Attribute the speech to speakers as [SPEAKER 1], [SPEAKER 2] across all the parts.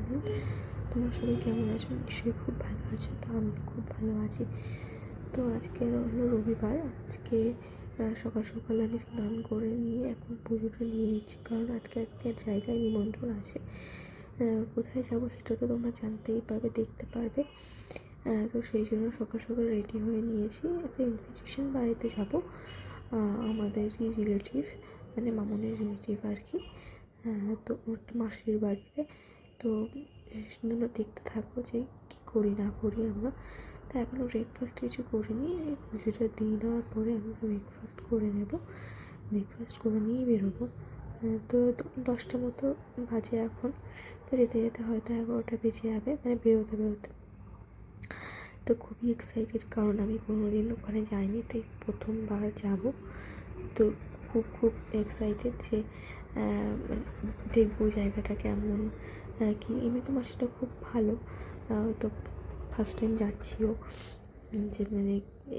[SPEAKER 1] Channel. তোমরা সবাই কেমন আছো? নিশ্চয়ই খুব ভালো আছো। তো আমি খুব ভালো আছি। তো আজকে হলো রবিবার। আজকে সকাল সকাল আমি স্নান করে নিয়ে এখন পুজোটা নিয়ে নিচ্ছি, কারণ আজকে একটা জায়গায় নিমন্ত্রণ আছে। কোথায় যাবো সেটা তো তোমরা জানতেই পারবে, দেখতে পারবে। তো সেই জন্য সকাল সকাল রেডি হয়ে নিয়েছি। একটা ইনভিটেশন বাড়িতে যাব, আমাদেরই রিলেটিভ, মানে মামনের রিলেটিভ আর কি। তো ওর মাসির বাড়িতে। তো তোমরা দেখতে থাকবো যে কী করি না করি আমরা। তো এখনও ব্রেকফাস্ট কিছু করিনি। পুজোটা দিয়ে দেওয়ার পরে আমরা ব্রেকফাস্ট করে নেব। ব্রেকফাস্ট করে নিয়েই বেরোবো। তো 10টা মতো বাজে এখন। তো যেতে যেতে হয়তো 11টা বেজে যাবে, মানে বেরোতে বেরোতে। তো খুবই এক্সাইটেড, কারণ আমি কোনোদিন ওখানে যাইনি, তো প্রথমবার যাব। তো খুব খুব এক্সাইটেড যে দেখবো জায়গাটা কেমন, কি। এমনি তো মাসিটা খুব ভালো। তো ফার্স্ট টাইম যাচ্ছিও, যে মানে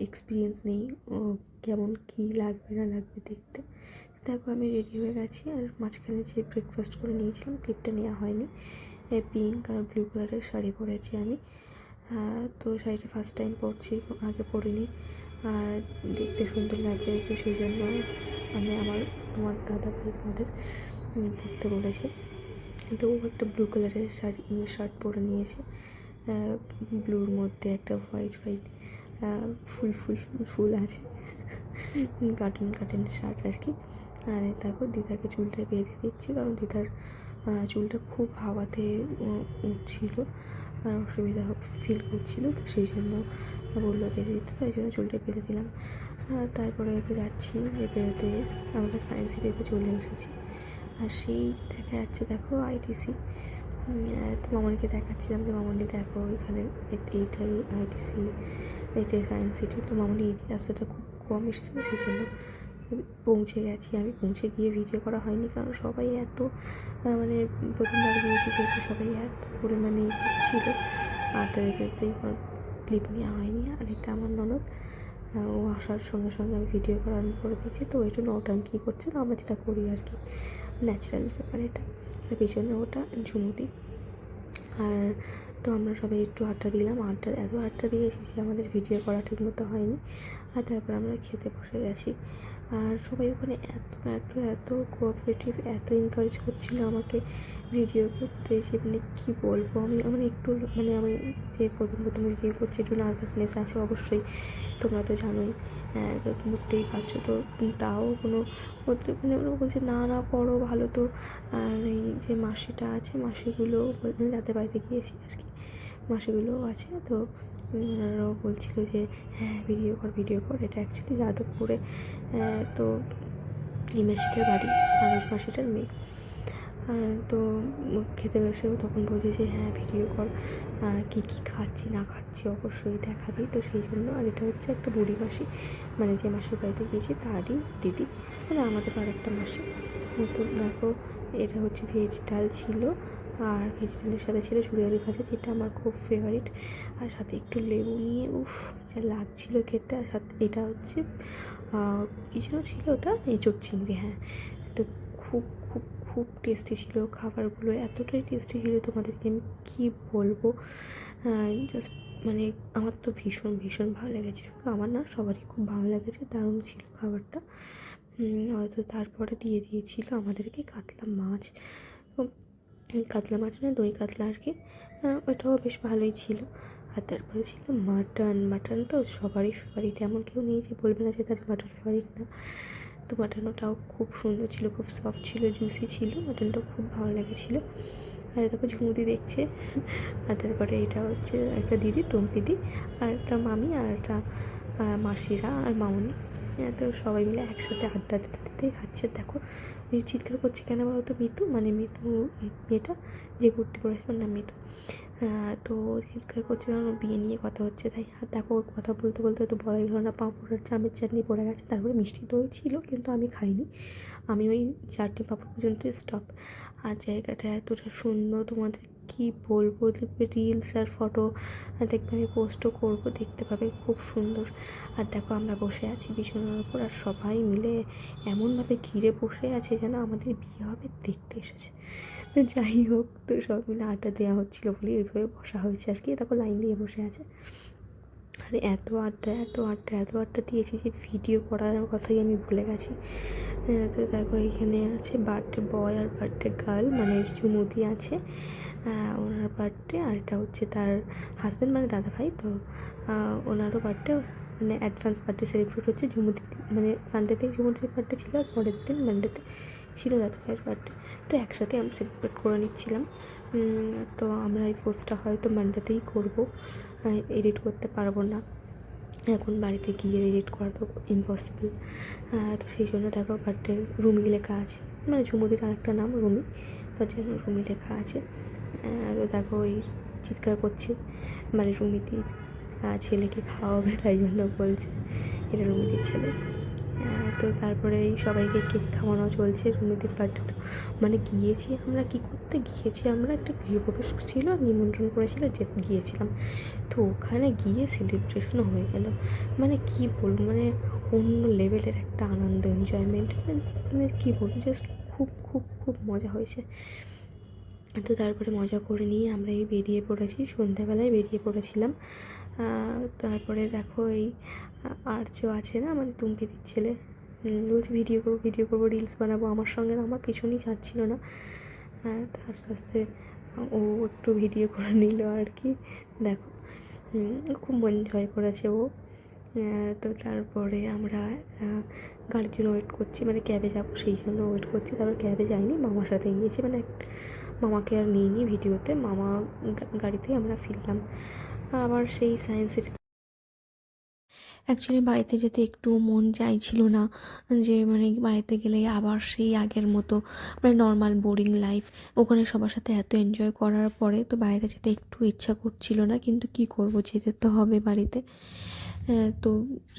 [SPEAKER 1] এক্সপিরিয়েন্স নেই ও কেমন কী লাগবে না লাগবে দেখতে। দেখো আমি রেডি হয়ে গেছি। আর মাঝখানে যে ব্রেকফাস্ট করে নিয়েছিলাম, ক্লিপটা নেওয়া হয়নি। পিঙ্ক আর ব্লু কালারের শাড়ি পরেছি আমি। তো শাড়িটা ফার্স্ট টাইম পরছি, আগে পরিনি। আর দেখতে সুন্দর লাগবে, তো সেই জন্য মানে আমার দাদা ভাই আমাদের পরতে বলেছে। তো ও একটা ব্লু কালারের শার্ট পরে নিয়েছে। ব্লুর মধ্যে একটা হোয়াইট ফুল ফুল ফুল ফুল আছে, কার্টুন শার্ট আর কি। আর দেখো দিদাকে চুলটা বেঁধে দিচ্ছি, কারণ দিদার চুলটা খুব হাওয়াতে উঠছিল আর অসুবিধা ফিল করছিল। তো সেই জন্য বললো বেঁধে দিতে, তাই জন্য চুলটা বেঁধে দিলাম। আর তারপরে তো যাচ্ছি, যেতে যেতে আমরা সায়েন্স সিটিতে চলে এসেছি। আর সেই দেখা যাচ্ছে, দেখো আইটিসি। তো মামনিকে দেখাচ্ছিলাম যে মামনি দেখো এখানে এইটাই আইটিসি, এইটাই সায়েন্স সিটি। তো মামনি এই রাস্তাটা খুব কম এসেছিলো, সেই জন্য পৌঁছে গেছি। আমি পৌঁছে গিয়ে ভিডিও করা হয়নি, কারণ সবাই এত মানে প্রথমবার গিয়েছি, সেহেতু সবাই এত পরিমাণে ছিল। আড্ডা দিতে দিতেই ক্লিপ নেওয়া হয়নি। আর এটা আমার ননদ, ও আসার সঙ্গে সঙ্গে আমি ভিডিও করা আরম্ভ করে দিয়েছি। তো ওইটা নৌটাঙ্কি করছে, তো আমরা যেটা করি আর কি, ন্যাচারাল ব্যাপার এটা। আর পেছনে ওটা ঝুমুতি। আর তো আমরা সবাই একটু আড্ডা দিলাম। এত আড্ডা দিয়েছি যে আমাদের ভিডিও করা ঠিক মতো হয়নি। আর তারপর আমরা খেতে বসে গেছি। আর সবাই ওখানে এত এত এত কোঅপারেটিভ, এত এনকারেজ করছিলো আমাকে ভিডিও করতে, যে মানে কী বলবো। আমি একটু মানে আমি যে প্রথম ভিডিও করছি, একটু নার্ভাসনেস আছে অবশ্যই, তোমরা তো জানোই। তো বুঝতেই পারছো। তো তাও কোনো মানে ওরা বলছে না না করো ভালো। তো আর এই যে মাসিটা আছে, মাসিগুলো মানে যাদের বাড়িতে গিয়েছি আর কি, মাসিগুলোও আছে। তো ওনারাও বলছিল যে হ্যাঁ ভিডিও কর। এটা অ্যাকচুয়ালি যাদবপুরে। তো এই মাসিটার বাড়ি, আর মাসিটার মেয়ে। তো খেতে বসেও তখন বলছে যে হ্যাঁ ভিডিও কর, কী কী খাচ্ছি না খাচ্ছি অবশ্যই দেখাবি। তো সেই জন্য। আর এটা হচ্ছে একটা বুড়ি মাসি, মানে যে মাসির বাড়িতে গিয়েছি তারই দিদি, মানে আমাদের আরেকটা মাসি। তো দেখো এটা হচ্ছে ভেজ ডাল ছিল, আর ভেজ ডালের সাথে ছিল ঝুড়ি আলু ভাজা, যেটা আমার খুব ফেভারিট। আর সাথে একটু লেবু নিয়ে যা লাগছিলো খেতে। আর সাথে এটা হচ্ছে কী ছিল ওটা এঁচোড় চিংড়ি। হ্যাঁ, তো খুব খুব খুব টেস্টি ছিল খাবারগুলো, এতটাই টেস্টি ছিল তোমাদেরকে আমি কী বলবো। জাস্ট মানে আমার তো ভীষণ ভীষণ ভালো লেগেছে। শুধু আমার না, সবারই খুব ভালো লেগেছে, দারুণ ছিল খাবারটা। হয়তো তারপরে দিয়ে দিয়েছিল আমাদেরকে কাতলা মাছ। কাতলা মাছ মানে দই কাতলা আর কি। ওইটাও বেশ ভালোই ছিল। আর তারপরে ছিল মাটন তো সবারই ফেভারিট, এমন কেউ নেই যে বলবে না যে তার মাটন ফেভারিট না। তো মাটনটাও খুব সুন্দর ছিল, খুব সফট ছিল, জুসি ছিল, মাটনটাও খুব ভালো লেগেছিলো। আর দেখো ঝুমুদি দেখছে। আর তারপরে এটা হচ্ছে একটা দিদি, টম্পিদি, আর একটা মামি, আর একটা মাসিরা আর মামনি। তো সবাই মিলে একসাথে আড্ডা দিতে দিতেই খাচ্ছে। দেখো চিৎকার করছে কেন বলো তো, মিতু, মানে মিতু মেয়েটা যে কুর্তি পরেছে, না মিতু। তো চিৎকার করছে কারণ বিয়ে নিয়ে কথা হচ্ছে তাই। আর দেখো কথা বলতে বলতে তো বড়াই হলো না, পাঁপড় আর চামের চাটনি পড়ে গেছে। তারপরে মিষ্টি দই ছিল, কিন্তু আমি খাইনি। আমি ওই চারটে পাঁপড় পর্যন্ত স্টপ। আর জায়গাটা এতটা সুন্দর, তোমাদের কী বলবো। দেখবে রিলস আর ফটো দেখবে, আমি পোস্টও করবো, দেখতে পাবে, খুব সুন্দর। আর দেখো আমরা বসে আছি বিছানার উপর, আর সবাই মিলে এমনভাবে ঘিরে বসে আছে যেন আমাদের বিয়ে হবে দেখতে এসেছে। যাই হোক, তো সব মিলে আড্ডা দেওয়া হচ্ছিলো বলে এইভাবে বসা হয়েছে আর কি। তারপর লাইন দিয়ে বসে আছে। আর এত আড্ডা দিয়েছি যে ভিডিও করার কথাই আমি ভুলে গেছি। তো দেখো এখানে আছে বার্থডে বয় আর বার্থডে গার্ল, মানে ঝুমুদি আছে ওনার বার্থডে, আর এটা হচ্ছে তার হাজব্যান্ড মানে দাদা ভাই। তো ওনারও বার্থডে, মানে অ্যাডভান্স বার্থডে সেলিব্রেট হচ্ছে ঝুমুদি, মানে সানডেতে ঝুমুদির বার্থডে ছিল আর পরের দিন মানডেতে ছিল দাদা ভাইয়ের বার্থডে। তো একসাথে আমরা সেলিব্রেট করে নিচ্ছিলাম। তো আমরা এই পোস্টটা হয়তো মানডেতেই করবো, এডিট করতে পারবো না এখন, বাড়িতে গিয়ে এডিট করা তো ইম্পসিবল। তো সেই জন্য দেখো বার্থডে রুমি লেখা আছে, মানে ঝুমুদির আরেকটা নাম রুমি, তার জন্য রুমি লেখা আছে। তো দেখো ওই চিৎকার করছে, মানে রুমিদির ছেলেকে খাওয়াবে তাই জন্য বলছে এটা রুমিদির ছেলে। তো তারপরে এই সবাইকে কেক খাওয়ানো চলছে রুমিদির বার্থডে। তো মানে গিয়েছি আমরা, কী করতে গিয়েছি আমরা, একটা গৃহপ্রবেশ ছিল, নিমন্ত্রণ করেছিল, যে গিয়েছিলাম। তো ওখানে গিয়ে সেলিব্রেশনও হয়ে গেল, মানে কী বলবো, মানে অন্য লেভেলের একটা আনন্দ, এনজয়মেন্ট, মানে কী বলবো, জাস্ট খুব খুব খুব মজা হয়েছে। তো তারপরে মজা করে নিয়ে আমরা এই বেরিয়ে পড়েছি, সন্ধ্যাবেলায় বেরিয়ে পড়েছিলাম। তারপরে দেখো এই আর্চও আছে না, মানে তুমপিদির ছেলে, বলছি ভিডিও করবো রিলস বানাবো আমার সঙ্গে, আমার পিছনেই ছাড়ছিল না। তো আস্তে আস্তে ও একটু ভিডিও করে নিল আর কি। দেখো খুব এনজয় করেছে ও। তো তারপরে আমরা গাড়ির জন্য ওয়েট করছি, মানে ক্যাবে যাবো সেই জন্য ওয়েট করছি। তারপর ক্যাবে যাইনি, মামার সাথে গিয়েছি, মানে মামাকে আর নিইনি ভিডিওতে, মামা গাড়িতেই আমরা ফিরলাম আবার সেই সায়েন্স সিটি। অ্যাকচুয়ালি বাড়িতে যেতে একটু মন চাইছিল না, যে মানে বাড়িতে গেলে আবার সেই আগের মতো মানে নর্মাল বোরিং লাইফ, ওখানে সবার সাথে এত এনজয় করার পরে তো বাইরে যেতে একটু ইচ্ছা করছিল না, কিন্তু কি করব, যেতে তো হবে বাড়িতে। তো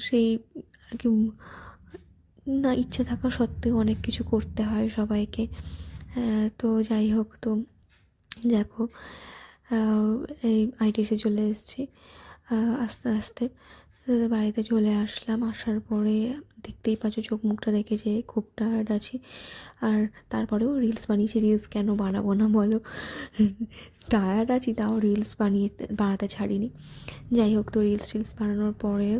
[SPEAKER 1] সেই আর কি, না ইচ্ছে থাকা সত্ত্বেও অনেক কিছু করতে হয় সবাইকে। তো যাই হোক, তো দেখো এই আইটিসি চলে এসেছি আস্তে আস্তে। বাড়িতে চলে আসলাম, আসার পরে দেখতেই পাচ্ছ চোখ মুখটা দেখে যে খুব টায়ার্ড আছি। আর তারপরেও রিলস বানিয়েছি, রিলস কেন বানাবো না বলো, টায়ার্ড আছি তাও রিলস বানাতে ছাড়িনি। যাই হোক, তো রিলস বানানোর পরে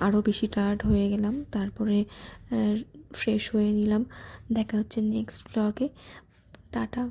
[SPEAKER 1] আরও বেশি টায়ার্ড হয়ে গেলাম। তারপরে ফ্রেশ হয়ে নিলাম। দেখা হচ্ছে নেক্সট ব্লগে। টাটা।